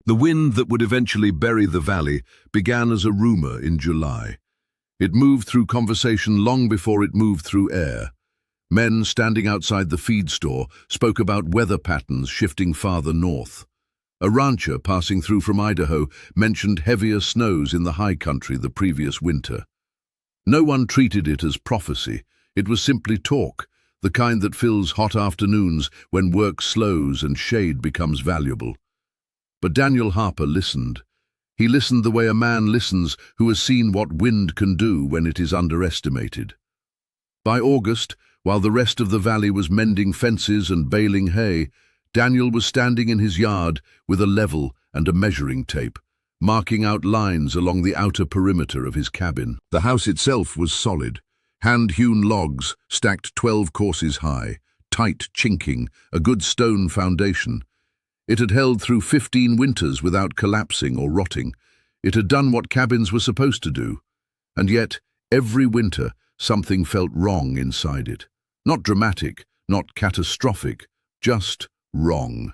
The wind that would eventually bury the valley began as a rumor in July. It moved through conversation long before it moved through air. Men standing outside the feed store spoke about weather patterns shifting farther north. A rancher passing through from Idaho mentioned heavier snows in the high country the previous winter. No one treated it as prophecy. It was simply talk, the kind that fills hot afternoons when work slows and shade becomes valuable. But Daniel Harper listened. He listened the way a man listens who has seen what wind can do when it is underestimated. By August, while the rest of the valley was mending fences and baling hay, Daniel was standing in his yard with a level and a measuring tape, marking out lines along the outer perimeter of his cabin. The house itself was solid, hand-hewn logs stacked 12 courses high, tight chinking, a good stone foundation. It had held through 15 winters without collapsing or rotting. It had done what cabins were supposed to do. And yet, every winter, something felt wrong inside it. Not dramatic, not catastrophic, just wrong.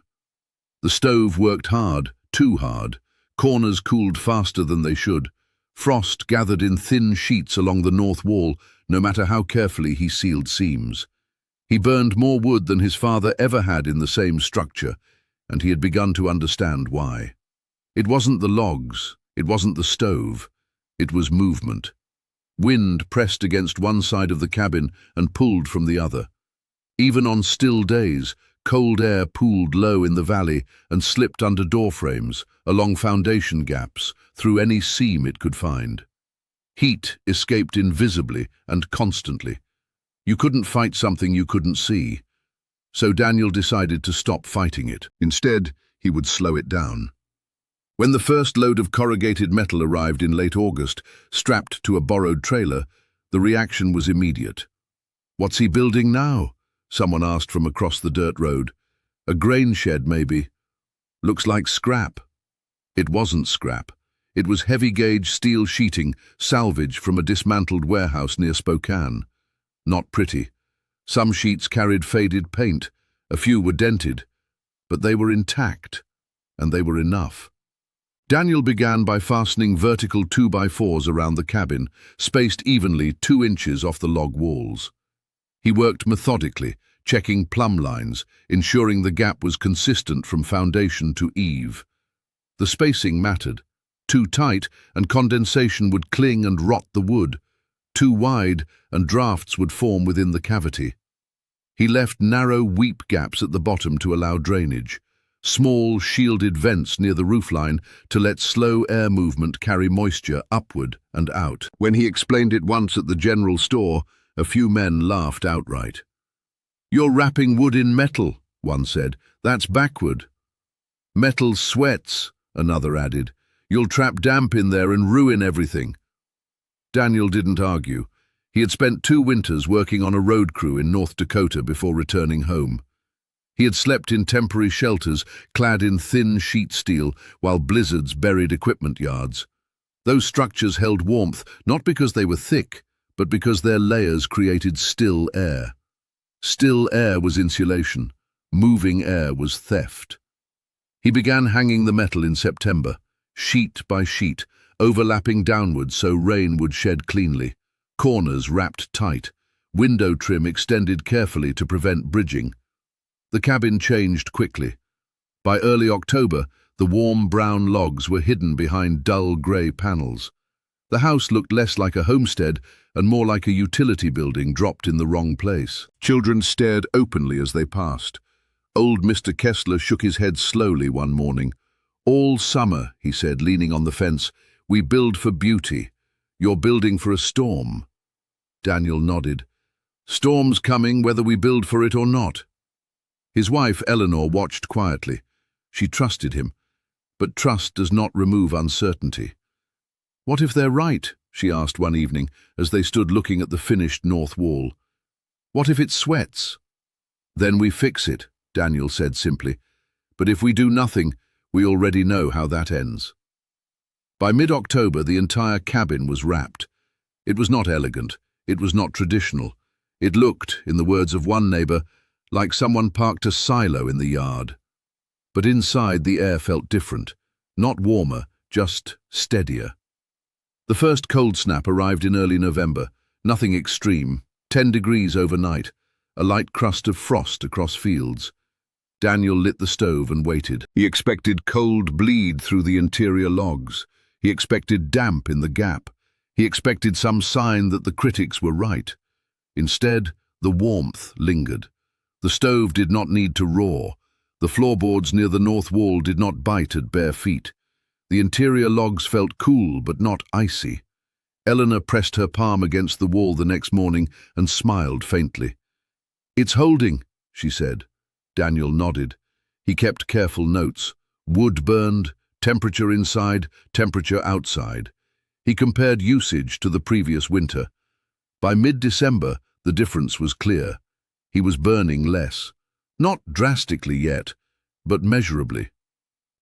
The stove worked hard, too hard. Corners cooled faster than they should. Frost gathered in thin sheets along the north wall, no matter how carefully he sealed seams. He burned more wood than his father ever had in the same structure, and he had begun to understand why. It wasn't the logs, it wasn't the stove, it was movement. Wind pressed against one side of the cabin and pulled from the other. Even on still days, cold air pooled low in the valley and slipped under doorframes, along foundation gaps, through any seam it could find. Heat escaped invisibly and constantly. You couldn't fight something you couldn't see. So Daniel decided to stop fighting it. Instead, he would slow it down. When the first load of corrugated metal arrived in late August, strapped to a borrowed trailer, the reaction was immediate. "What's he building now?" someone asked from across the dirt road. "A grain shed, maybe. Looks like scrap." It wasn't scrap. It was heavy-gauge steel sheeting, salvaged from a dismantled warehouse near Spokane. Not pretty. Some sheets carried faded paint, a few were dented, but they were intact, and they were enough. Daniel began by fastening vertical 2x4s around the cabin, spaced evenly 2 inches off the log walls. He worked methodically, checking plumb lines, ensuring the gap was consistent from foundation to eave. The spacing mattered. Too tight, and condensation would cling and rot the wood. Too wide, and drafts would form within the cavity. He left narrow weep gaps at the bottom to allow drainage. Small, shielded vents near the roofline to let slow air movement carry moisture upward and out. When he explained it once at the general store, a few men laughed outright. "You're wrapping wood in metal," one said. "That's backward." "Metal sweats," another added. "You'll trap damp in there and ruin everything." Daniel didn't argue. He had spent 2 winters working on a road crew in North Dakota before returning home. He had slept in temporary shelters, clad in thin sheet steel, while blizzards buried equipment yards. Those structures held warmth, not because they were thick, but because their layers created still air. Still air was insulation. Moving air was theft. He began hanging the metal in September, sheet by sheet, overlapping downward so rain would shed cleanly. Corners wrapped tight. Window trim extended carefully to prevent bridging. The cabin changed quickly. By early October, the warm brown logs were hidden behind dull grey panels. The house looked less like a homestead and more like a utility building dropped in the wrong place. Children stared openly as they passed. Old Mr. Kessler shook his head slowly one morning. "All summer," he said, leaning on the fence, "we build for beauty. You're building for a storm." Daniel nodded. "Storm's coming whether we build for it or not." His wife, Eleanor, watched quietly. She trusted him, but trust does not remove uncertainty. "What if they're right?" she asked one evening as they stood looking at the finished north wall. "What if it sweats?" "Then we fix it," Daniel said simply. "But if we do nothing, we already know how that ends." By mid-October, the entire cabin was wrapped. It was not elegant. It was not traditional. It looked, in the words of one neighbor, like someone parked a silo in the yard. But inside, the air felt different. Not warmer, just steadier. The first cold snap arrived in early November. Nothing extreme. 10 degrees overnight. A light crust of frost across fields. Daniel lit the stove and waited. He expected cold bleed through the interior logs. He expected damp in the gap. He expected some sign that the critics were right. Instead, the warmth lingered. The stove did not need to roar. The floorboards near the north wall did not bite at bare feet. The interior logs felt cool but not icy. Eleanor pressed her palm against the wall the next morning and smiled faintly. "It's holding," she said. Daniel nodded. He kept careful notes. Wood burned, temperature inside, temperature outside. He compared usage to the previous winter. By mid-December, the difference was clear. He was burning less. Not drastically yet, but measurably.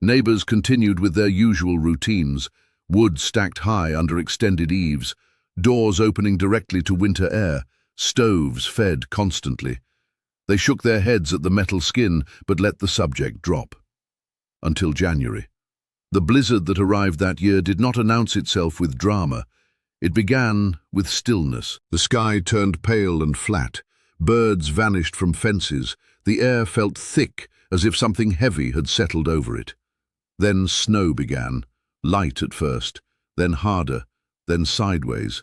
Neighbors continued with their usual routines. Wood stacked high under extended eaves, doors opening directly to winter air, stoves fed constantly. They shook their heads at the metal skin, but let the subject drop. Until January. The blizzard that arrived that year did not announce itself with drama. It began with stillness. The sky turned pale and flat. Birds vanished from fences. The air felt thick, as if something heavy had settled over it. Then snow began, light at first, then harder, then sideways.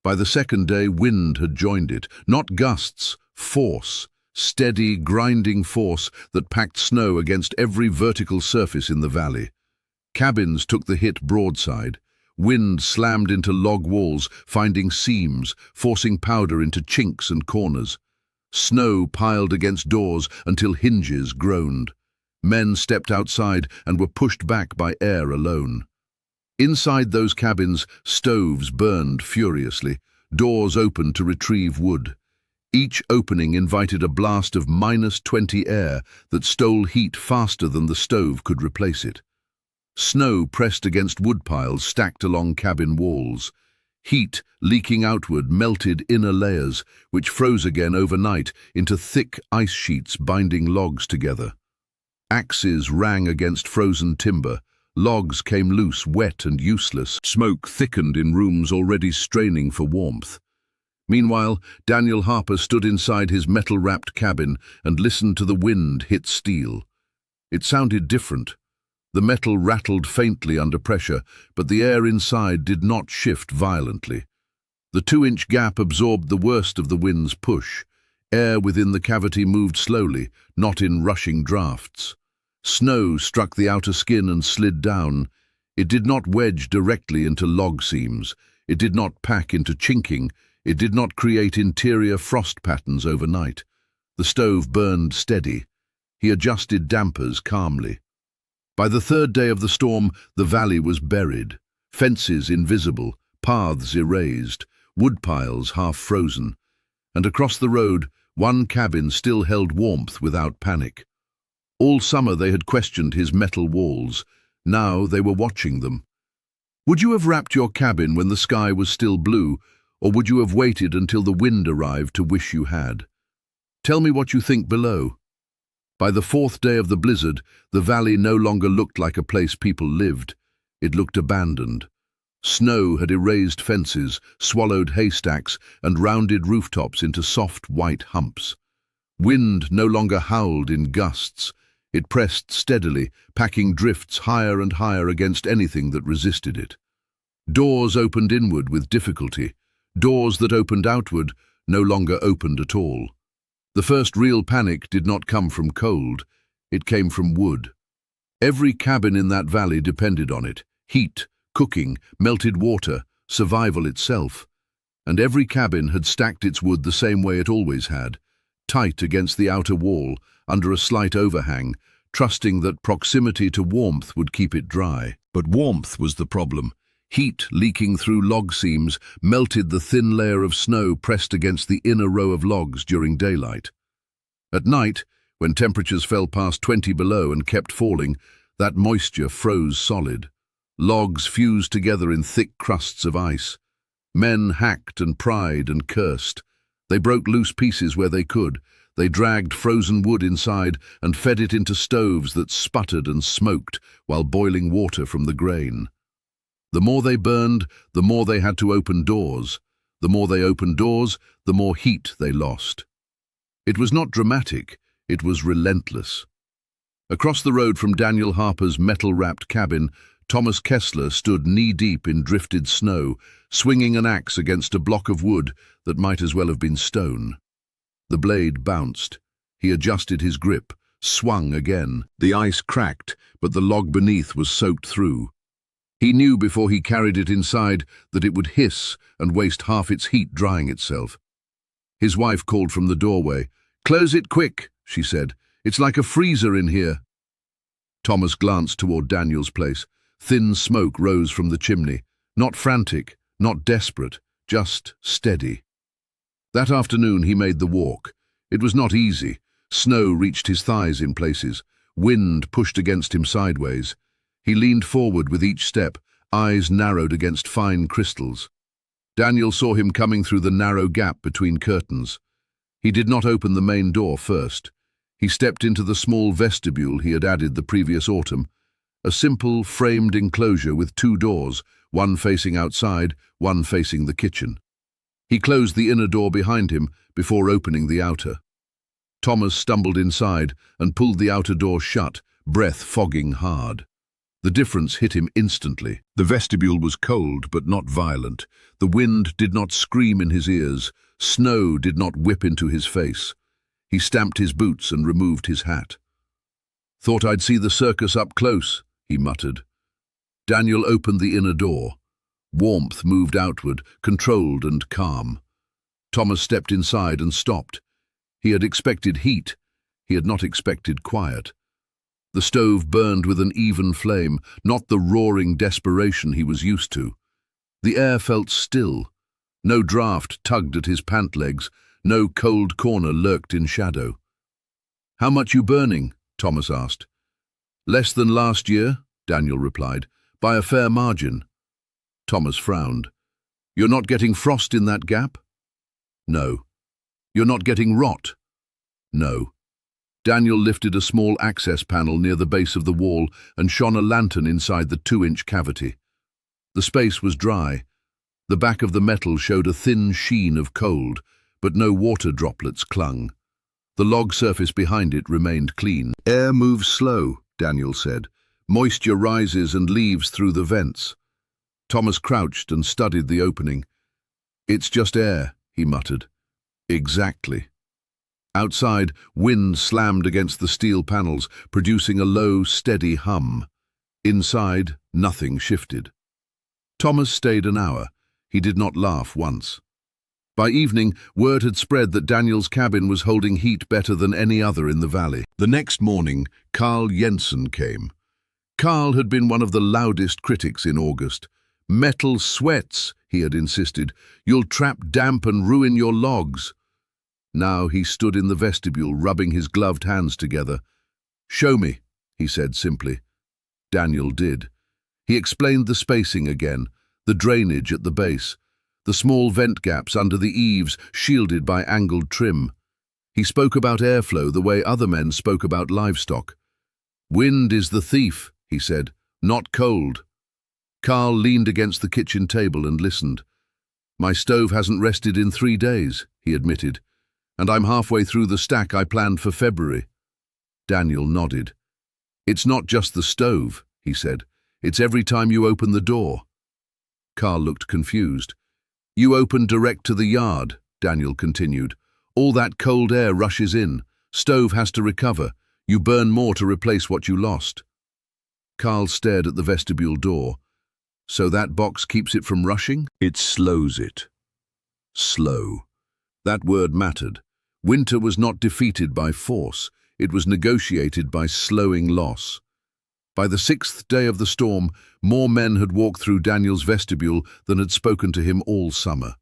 By the second day, wind had joined it. Not gusts, force. Steady, grinding force that packed snow against every vertical surface in the valley. Cabins took the hit broadside. Wind slammed into log walls, finding seams, forcing powder into chinks and corners. Snow piled against doors until hinges groaned. Men stepped outside and were pushed back by air alone. Inside those cabins, stoves burned furiously. Doors opened to retrieve wood. Each opening invited a blast of -20 air that stole heat faster than the stove could replace it. Snow pressed against wood piles stacked along cabin walls. Heat, leaking outward, melted inner layers, which froze again overnight into thick ice sheets binding logs together. Axes rang against frozen timber. Logs came loose, wet and useless. Smoke thickened in rooms already straining for warmth. Meanwhile, Daniel Harper stood inside his metal-wrapped cabin and listened to the wind hit steel. It sounded different. The metal rattled faintly under pressure, but the air inside did not shift violently. The 2-inch gap absorbed the worst of the wind's push. Air within the cavity moved slowly, not in rushing drafts. Snow struck the outer skin and slid down. It did not wedge directly into log seams. It did not pack into chinking. It did not create interior frost patterns overnight. The stove burned steady. He adjusted dampers calmly. By the third day of the storm, the valley was buried. Fences invisible, paths erased, woodpiles half frozen. And across the road, one cabin still held warmth without panic. All summer they had questioned his metal walls. Now they were watching them. Would you have wrapped your cabin when the sky was still blue, or would you have waited until the wind arrived to wish you had? Tell me what you think below. By the 4th day of the blizzard, the valley no longer looked like a place people lived. It looked abandoned. Snow had erased fences, swallowed haystacks, and rounded rooftops into soft white humps. Wind no longer howled in gusts. It pressed steadily, packing drifts higher and higher against anything that resisted it. Doors opened inward with difficulty. Doors that opened outward no longer opened at all. The first real panic did not come from cold. It came from wood. Every cabin in that valley depended on it. Heat, cooking, melted water, survival itself. And every cabin had stacked its wood the same way it always had, tight against the outer wall, under a slight overhang, trusting that proximity to warmth would keep it dry. But warmth was the problem. Heat leaking through log seams melted the thin layer of snow pressed against the inner row of logs during daylight. At night, when temperatures fell past 20 below and kept falling, that moisture froze solid. Logs fused together in thick crusts of ice. Men hacked and pried and cursed. They broke loose pieces where they could. They dragged frozen wood inside and fed it into stoves that sputtered and smoked while boiling water from the grain. The more they burned, the more they had to open doors. The more they opened doors, the more heat they lost. It was not dramatic, it was relentless. Across the road from Daniel Harper's metal-wrapped cabin, Thomas Kessler stood knee-deep in drifted snow, swinging an axe against a block of wood that might as well have been stone. The blade bounced. He adjusted his grip, swung again. The ice cracked, but the log beneath was soaked through. He knew before he carried it inside that it would hiss and waste half its heat drying itself. His wife called from the doorway. "Close it quick," she said. "It's like a freezer in here." Thomas glanced toward Daniel's place. Thin smoke rose from the chimney. Not frantic, not desperate, just steady. That afternoon he made the walk. It was not easy. Snow reached his thighs in places. Wind pushed against him sideways. He leaned forward with each step, eyes narrowed against fine crystals. Daniel saw him coming through the narrow gap between curtains. He did not open the main door first. He stepped into the small vestibule he had added the previous autumn, a simple, framed enclosure with two doors, one facing outside, one facing the kitchen. He closed the inner door behind him before opening the outer. Thomas stumbled inside and pulled the outer door shut, breath fogging hard. The difference hit him instantly. The vestibule was cold but not violent. The wind did not scream in his ears. Snow did not whip into his face. He stamped his boots and removed his hat. "Thought I'd see the circus up close," he muttered. Daniel opened the inner door. Warmth moved outward, controlled and calm. Thomas stepped inside and stopped. He had expected heat. He had not expected quiet. The stove burned with an even flame, not the roaring desperation he was used to. The air felt still. No draught tugged at his pant legs. No cold corner lurked in shadow. "How much you burning?" Thomas asked. "Less than last year," Daniel replied, "by a fair margin." Thomas frowned. "You're not getting frost in that gap?" "No." "You're not getting rot?" "No." Daniel lifted a small access panel near the base of the wall and shone a lantern inside the 2-inch cavity. The space was dry. The back of the metal showed a thin sheen of cold, but no water droplets clung. The log surface behind it remained clean. "Air moves slow," Daniel said. "Moisture rises and leaves through the vents." Thomas crouched and studied the opening. "It's just air," he muttered. "Exactly." Outside, wind slammed against the steel panels, producing a low, steady hum. Inside, nothing shifted. Thomas stayed an hour. He did not laugh once. By evening, word had spread that Daniel's cabin was holding heat better than any other in the valley. The next morning, Carl Jensen came. Carl had been one of the loudest critics in August. "Metal sweats," he had insisted. "You'll trap damp and ruin your logs." Now he stood in the vestibule, rubbing his gloved hands together. "Show me," he said simply. Daniel did. He explained the spacing again, the drainage at the base, the small vent gaps under the eaves shielded by angled trim. He spoke about airflow the way other men spoke about livestock. "Wind is the thief," he said, "not cold." Carl leaned against the kitchen table and listened. "My stove hasn't rested in 3 days," he admitted, "and I'm halfway through the stack I planned for February." Daniel nodded. "It's not just the stove," he said. "It's every time you open the door." Carl looked confused. "You open direct to the yard," Daniel continued. "All that cold air rushes in. Stove has to recover. You burn more to replace what you lost." Carl stared at the vestibule door. "So that box keeps it from rushing?" "It slows it." Slow. That word mattered. Winter was not defeated by force. It was negotiated by slowing loss. By the 6th day of the storm, more men had walked through Daniel's vestibule than had spoken to him all summer.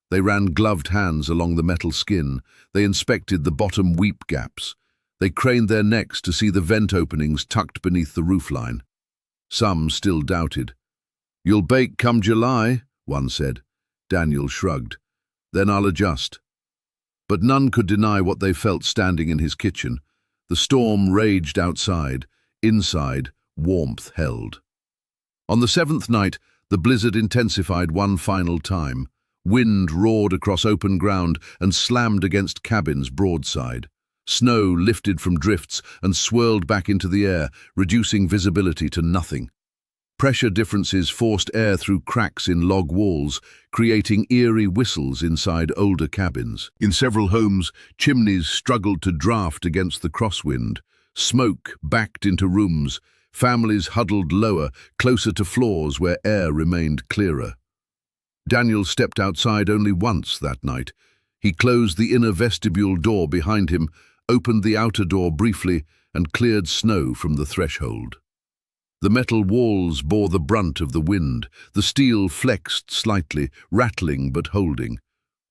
They ran gloved hands along the metal skin. They inspected the bottom weep gaps. They craned their necks to see the vent openings tucked beneath the roofline. Some still doubted. "You'll bake come July," one said. Daniel shrugged. "Then I'll adjust." But none could deny what they felt standing in his kitchen. The storm raged outside. Inside, warmth held. On the seventh night, the blizzard intensified one final time. Wind roared across open ground and slammed against cabins broadside. Snow lifted from drifts and swirled back into the air, reducing visibility to nothing. Pressure differences forced air through cracks in log walls, creating eerie whistles inside older cabins. In several homes, chimneys struggled to draft against the crosswind. Smoke backed into rooms. Families huddled lower, closer to floors where air remained clearer. Daniel stepped outside only once that night. He closed the inner vestibule door behind him, opened the outer door briefly, and cleared snow from the threshold. The metal walls bore the brunt of the wind. The steel flexed slightly, rattling but holding.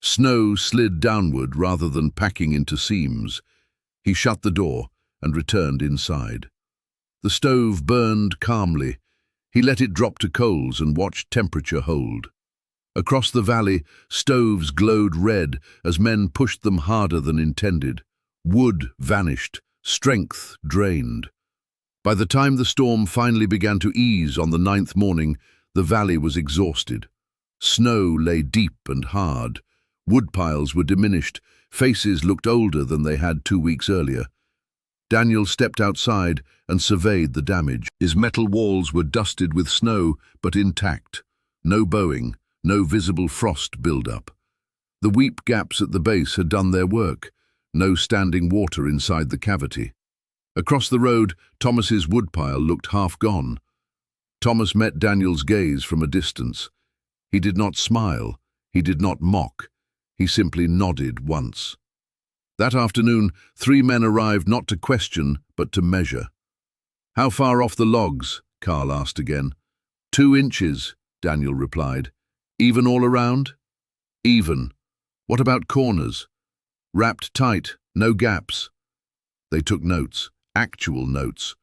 Snow slid downward rather than packing into seams. He shut the door and returned inside. The stove burned calmly. He let it drop to coals and watched temperature hold. Across the valley, stoves glowed red as men pushed them harder than intended. Wood vanished, strength drained. By the time the storm finally began to ease on the 9th morning, the valley was exhausted. Snow lay deep and hard. Woodpiles were diminished. Faces looked older than they had 2 weeks earlier. Daniel stepped outside and surveyed the damage. His metal walls were dusted with snow, but intact. No bowing, no visible frost build-up. The weep gaps at the base had done their work. No standing water inside the cavity. Across the road, Thomas's woodpile looked half gone. Thomas met Daniel's gaze from a distance. He did not smile. He did not mock. He simply nodded once. That afternoon, 3 men arrived not to question, but to measure. "How far off the logs?" Carl asked again. 2 inches, Daniel replied. "Even all around?" "Even. What about corners?" "Wrapped tight, no gaps." They took notes. Actual notes.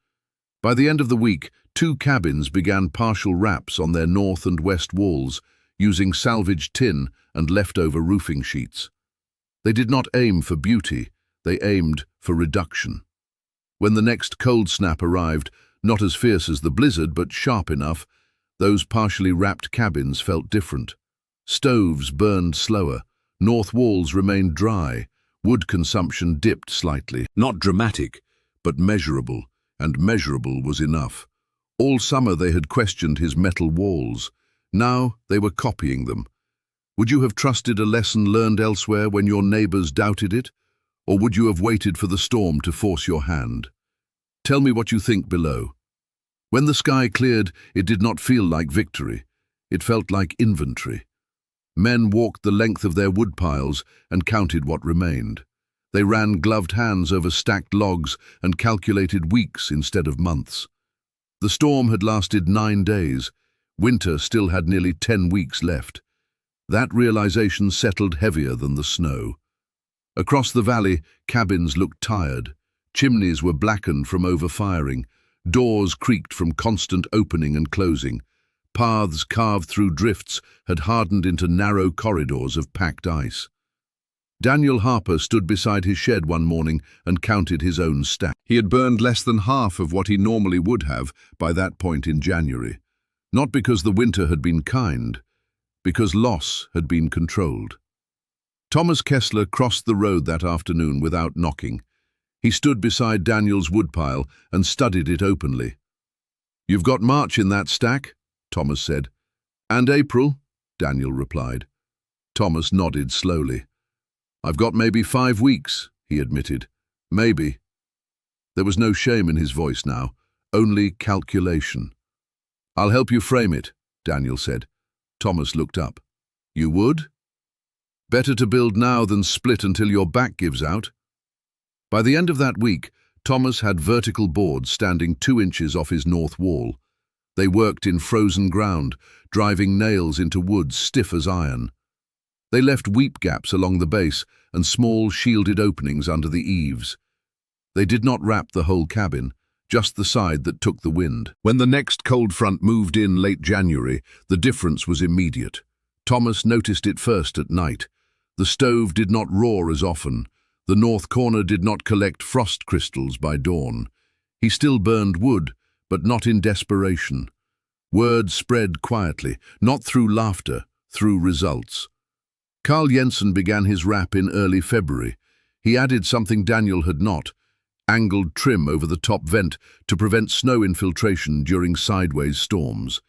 By the end of the week, 2 cabins began partial wraps on their north and west walls, using salvaged tin and leftover roofing sheets. They did not aim for beauty, they aimed for reduction. When the next cold snap arrived, not as fierce as the blizzard but sharp enough, those partially wrapped cabins felt different. Stoves burned slower, north walls remained dry, wood consumption dipped slightly. Not dramatic, but measurable, and measurable was enough. All summer they had questioned his metal walls. Now they were copying them. Would you have trusted a lesson learned elsewhere when your neighbors doubted it? Or would you have waited for the storm to force your hand? Tell me what you think below. When the sky cleared, it did not feel like victory. It felt like inventory. Men walked the length of their woodpiles and counted what remained. They ran gloved hands over stacked logs and calculated weeks instead of months. The storm had lasted 9 days. Winter still had nearly 10 weeks left. That realization settled heavier than the snow. Across the valley, cabins looked tired. Chimneys were blackened from overfiring. Doors creaked from constant opening and closing. Paths carved through drifts had hardened into narrow corridors of packed ice. Daniel Harper stood beside his shed one morning and counted his own stack. He had burned less than half of what he normally would have by that point in January. Not because the winter had been kind, because loss had been controlled. Thomas Kessler crossed the road that afternoon without knocking. He stood beside Daniel's woodpile and studied it openly. "You've got March in that stack," Thomas said. "And April," Daniel replied. Thomas nodded slowly. "I've got maybe 5 weeks," he admitted. "Maybe." There was no shame in his voice now, only calculation. "I'll help you frame it," Daniel said. Thomas looked up. "You would?" "Better to build now than split until your back gives out." By the end of that week, Thomas had vertical boards standing 2 inches off his north wall. They worked in frozen ground, driving nails into wood stiff as iron. They left weep gaps along the base and small shielded openings under the eaves. They did not wrap the whole cabin, just the side that took the wind. When the next cold front moved in late January, the difference was immediate. Thomas noticed it first at night. The stove did not roar as often. The north corner did not collect frost crystals by dawn. He still burned wood, but not in desperation. Word spread quietly, not through laughter, through results. Carl Jensen began his wrap in early February. He added something Daniel had not: angled trim over the top vent to prevent snow infiltration during sideways storms.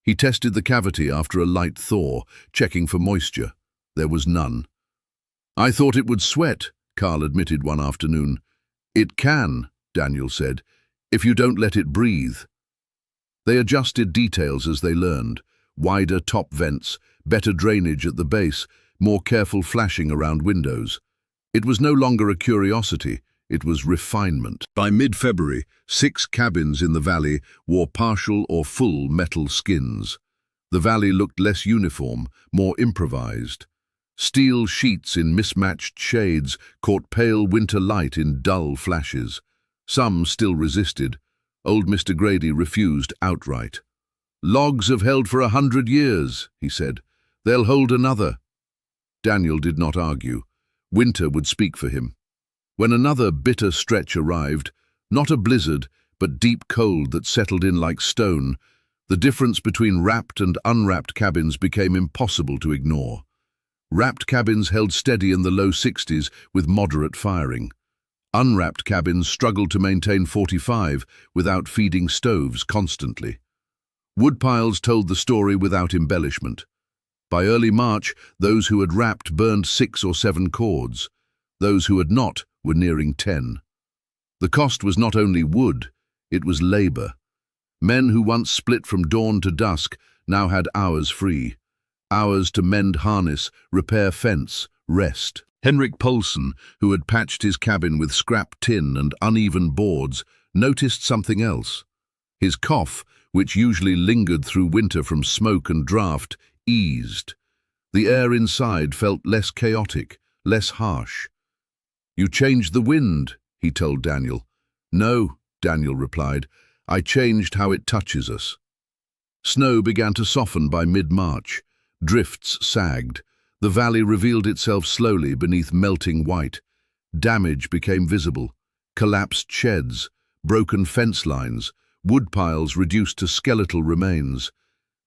He tested the cavity after a light thaw, checking for moisture. There was none. "I thought it would sweat," Carl admitted one afternoon. "It can," Daniel said, "if you don't let it breathe." They adjusted details as they learned: wider top vents, better drainage at the base, more careful flashing around windows. It was no longer a curiosity, it was refinement. By mid-February, 6 cabins in the valley wore partial or full metal skins. The valley looked less uniform, more improvised. Steel sheets in mismatched shades caught pale winter light in dull flashes. Some still resisted. Old Mr. Grady refused outright. "Logs have held for 100 years, he said. "They'll hold another." Daniel did not argue. Winter would speak for him. When another bitter stretch arrived, not a blizzard, but deep cold that settled in like stone, the difference between wrapped and unwrapped cabins became impossible to ignore. Wrapped cabins held steady in the low 60s with moderate firing. Unwrapped cabins struggled to maintain 45 without feeding stoves constantly. Woodpiles told the story without embellishment. By early March, those who had wrapped burned 6 or 7 cords. Those who had not were nearing 10. The cost was not only wood, it was labor. Men who once split from dawn to dusk now had hours free. Hours to mend harness, repair fence, rest. Henrik Poulsen, who had patched his cabin with scrap tin and uneven boards, noticed something else. His cough, which usually lingered through winter from smoke and draught, eased. The air inside felt less chaotic, less harsh. "You changed the wind," he told Daniel. "No," Daniel replied. "I changed how it touches us." Snow began to soften by mid-March. Drifts sagged. The valley revealed itself slowly beneath melting white. Damage became visible: collapsed sheds, broken fence lines, wood piles reduced to skeletal remains.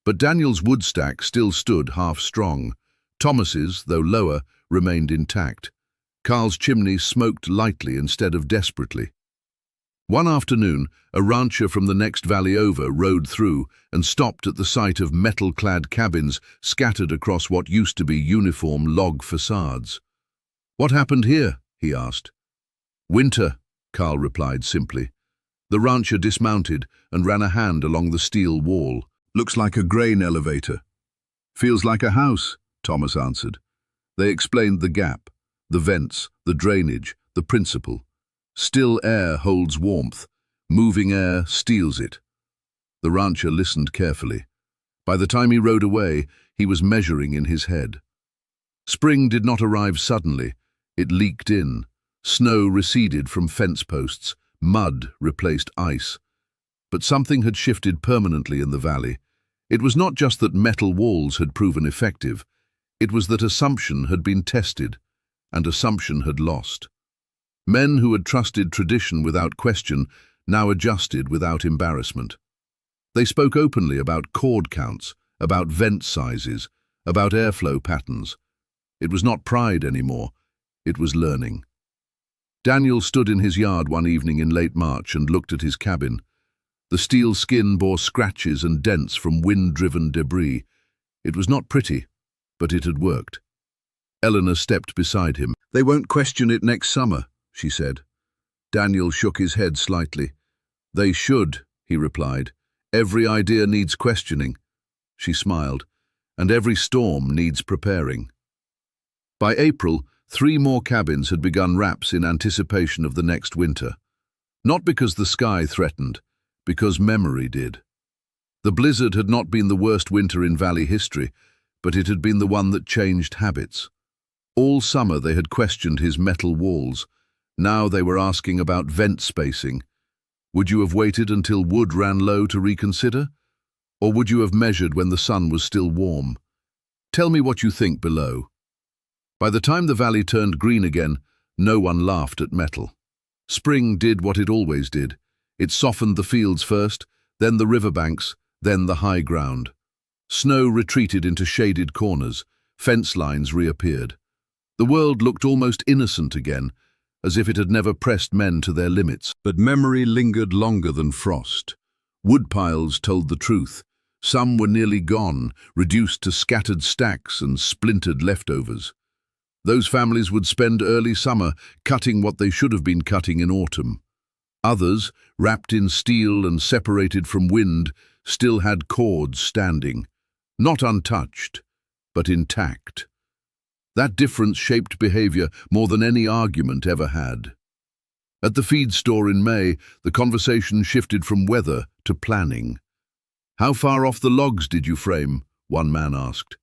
But Daniel's wood stack still stood half-strong. Thomas's, though lower, remained intact. Carl's chimney smoked lightly instead of desperately. One afternoon, a rancher from the next valley over rode through and stopped at the sight of metal-clad cabins scattered across what used to be uniform log facades. "What happened here?" he asked. "Winter," Carl replied simply. The rancher dismounted and ran a hand along the steel wall. "Looks like a grain elevator." "Feels like a house," Thomas answered. They explained the gap, the vents, the drainage, the principle. Still air holds warmth. Moving air steals it. The rancher listened carefully. By the time he rode away, he was measuring in his head. Spring did not arrive suddenly. It leaked in. Snow receded from fence posts. Mud replaced ice. But something had shifted permanently in the valley. It was not just that metal walls had proven effective. It was that assumption had been tested, and assumption had lost. Men who had trusted tradition without question now adjusted without embarrassment. They spoke openly about cord counts, about vent sizes, about airflow patterns. It was not pride anymore, it was learning. Daniel stood in his yard one evening in late March and looked at his cabin. The steel skin bore scratches and dents from wind-driven debris. It was not pretty, but it had worked. Eleanor stepped beside him. "They won't question it next summer," she said. Daniel shook his head slightly. "They should," he replied. "Every idea needs questioning." She smiled. "And every storm needs preparing." By April, 3 more cabins had begun wraps in anticipation of the next winter. Not because the sky threatened, because memory did. The blizzard had not been the worst winter in valley history, but it had been the one that changed habits. All summer they had questioned his metal walls. Now they were asking about vent spacing. Would you have waited until wood ran low to reconsider? Or would you have measured when the sun was still warm? Tell me what you think below. By the time the valley turned green again, no one laughed at metal. Spring did what it always did. It softened the fields first, then the riverbanks, then the high ground. Snow retreated into shaded corners, fence lines reappeared. The world looked almost innocent again, as if it had never pressed men to their limits. But memory lingered longer than frost. Woodpiles told the truth. Some were nearly gone, reduced to scattered stacks and splintered leftovers. Those families would spend early summer cutting what they should have been cutting in autumn. Others, wrapped in steel and separated from wind, still had cords standing, not untouched, but intact. That difference shaped behavior more than any argument ever had. At the feed store in May, the conversation shifted from weather to planning. "How far off the logs did you frame?" one man asked.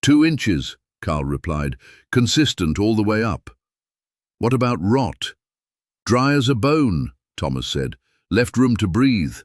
2 inches, Carl replied, "consistent all the way up." "What about rot?" "Dry as a bone," Thomas said, "left room to breathe."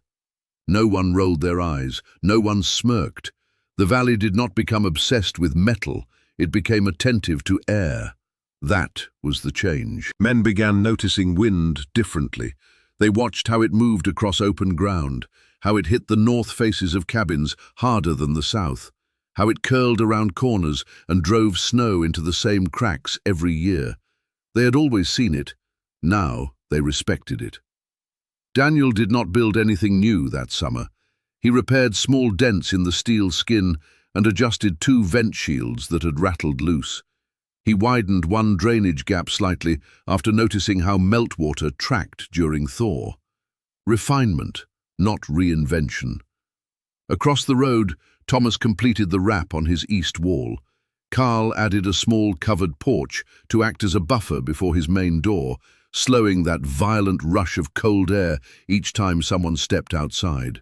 No one rolled their eyes, no one smirked. The valley did not become obsessed with metal, it became attentive to air. That was the change. Men began noticing wind differently. They watched how it moved across open ground, how it hit the north faces of cabins harder than the south, how it curled around corners and drove snow into the same cracks every year. They had always seen it. Now they respected it. Daniel did not build anything new that summer. He repaired small dents in the steel skin and adjusted 2 vent shields that had rattled loose. He widened one drainage gap slightly after noticing how meltwater tracked during thaw. Refinement, not reinvention. Across the road, Thomas completed the wrap on his east wall. Carl added a small covered porch to act as a buffer before his main door, slowing that violent rush of cold air each time someone stepped outside.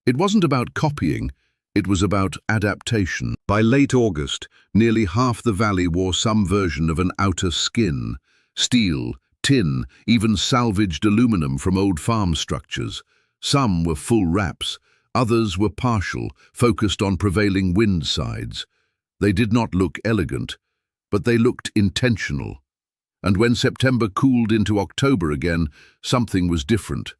It wasn't about copying, it was about adaptation. By late August, nearly half the valley wore some version of an outer skin: steel, tin, even salvaged aluminum from old farm structures. Some were full wraps, others were partial, focused on prevailing wind sides. They did not look elegant, but they looked intentional. And when September cooled into October again, something was different.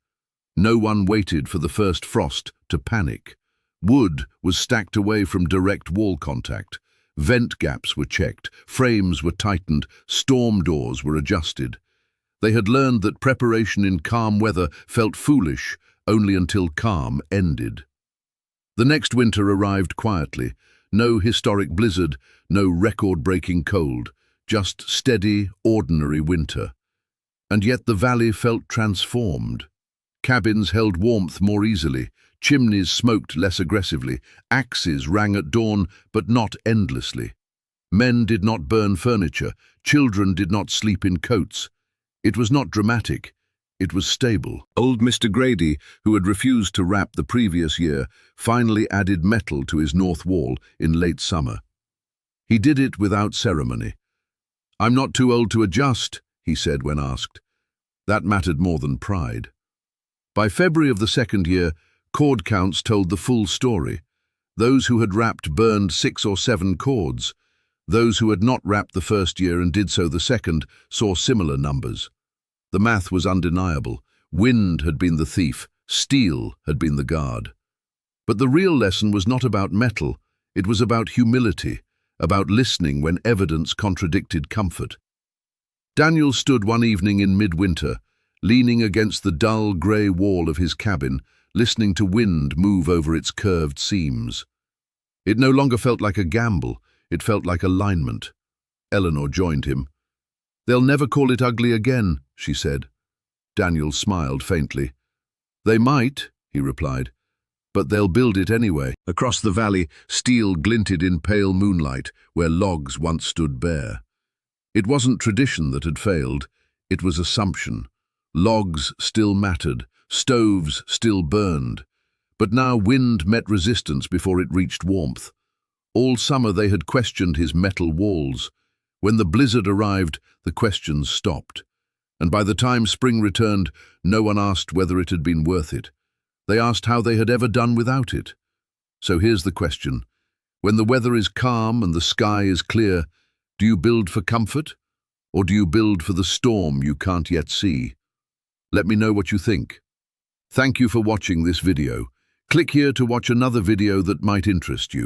No one waited for the first frost to panic. Wood was stacked away from direct wall contact. Vent gaps were checked, frames were tightened, storm doors were adjusted. They had learned that preparation in calm weather felt foolish only until calm ended. The next winter arrived quietly. No historic blizzard, no record-breaking cold, just steady, ordinary winter. And yet the valley felt transformed. Cabins held warmth more easily, chimneys smoked less aggressively, axes rang at dawn, but not endlessly. Men did not burn furniture, children did not sleep in coats. It was not dramatic, it was stable. Old Mr. Grady, who had refused to wrap the previous year, finally added metal to his north wall in late summer. He did it without ceremony. "I'm not too old to adjust," he said when asked. That mattered more than pride. By February of the second year, cord counts told the full story. Those who had wrapped burned 6 or 7 cords. Those who had not wrapped the first year and did so the second saw similar numbers. The math was undeniable. Wind had been the thief, steel had been the guard. But the real lesson was not about metal, it was about humility, about listening when evidence contradicted comfort. Daniel stood one evening in midwinter, leaning against the dull grey wall of his cabin, listening to wind move over its curved seams. It no longer felt like a gamble, it felt like alignment. Eleanor joined him. "They'll never call it ugly again," she said. Daniel smiled faintly. "They might," he replied, "but they'll build it anyway." Across the valley, steel glinted in pale moonlight where logs once stood bare. It wasn't tradition that had failed, it was assumption. Logs still mattered, stoves still burned. But now wind met resistance before it reached warmth. All summer they had questioned his metal walls. When the blizzard arrived, the questions stopped. And by the time spring returned, no one asked whether it had been worth it. They asked how they had ever done without it. So here's the question. When the weather is calm and the sky is clear, Do you build for comfort, or do you build for the storm you can't yet see? Let me know what you think. Thank you for watching this video. Click here to watch another video that might interest you.